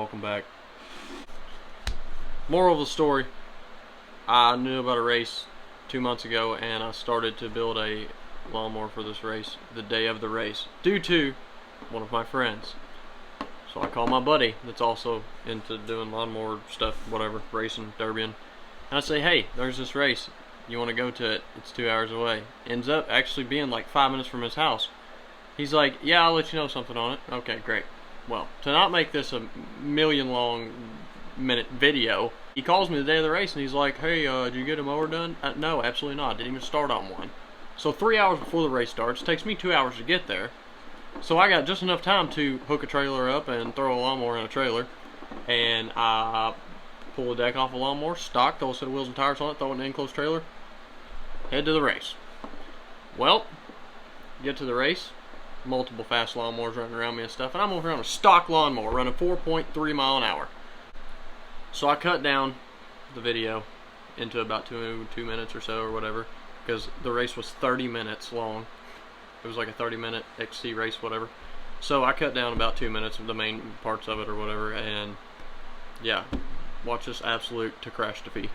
welcome back. Moral of the story, I knew about a race 2 months ago and I started to build a lawnmower for this race the day of the race due to one of my friends. So I call my buddy that's also into doing lawnmower stuff, whatever, racing, derbying, and I say, hey, there's this race, you want to go to it? It's 2 hours away. Ends up actually being like 5 minutes from his house. He's like, yeah, I'll let you know something on it. Okay, great. Well, to not make this a million-long-minute video, he calls me the day of the race and he's like, hey, did you get a mower done? No, absolutely not. Didn't even start on one. So 3 hours before the race starts, it takes me 2 hours to get there. So I got just enough time to hook a trailer up and throw a lawnmower in a trailer. And I pull the deck off a lawnmower, stock, throw a set of wheels and tires on it, throw it in an enclosed trailer, head to the race. Well, get to the race, multiple fast lawnmowers running around me and stuff, and I'm over on a stock lawnmower running 4.3 mile an hour. So I cut down the video into about two minutes or so or whatever, because the race was 30 minutes long. It was like a 30-minute XC race, whatever. So I cut down about 2 minutes of the main parts of it or whatever, and yeah, watch this absolute to crash defeat.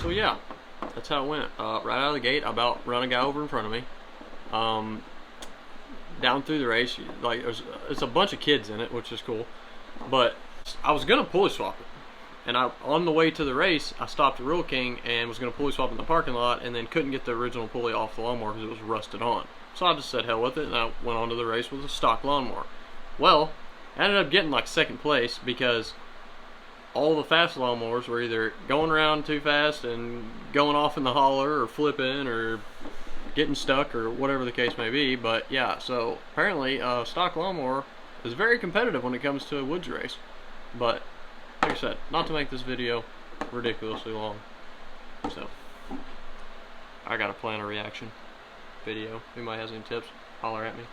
So yeah, that's how it went. Right out of the gate, I about run a guy over in front of me. Down through the race, like it's a bunch of kids in it, which is cool. But I was gonna pulley swap it, and on the way to the race, I stopped at Real King and was gonna pulley swap in the parking lot, and then couldn't get the original pulley off the lawnmower because it was rusted on. So I just said hell with it, and I went on to the race with a stock lawnmower. Well, I ended up getting like second place because all the fast lawnmowers were either going around too fast and going off in the holler or flipping or getting stuck or whatever the case may be. But yeah, so apparently stock lawnmower is very competitive when it comes to a woods race. But like I said, not to make this video ridiculously long, so I gotta plan a reaction video. If anybody has any tips, holler at me.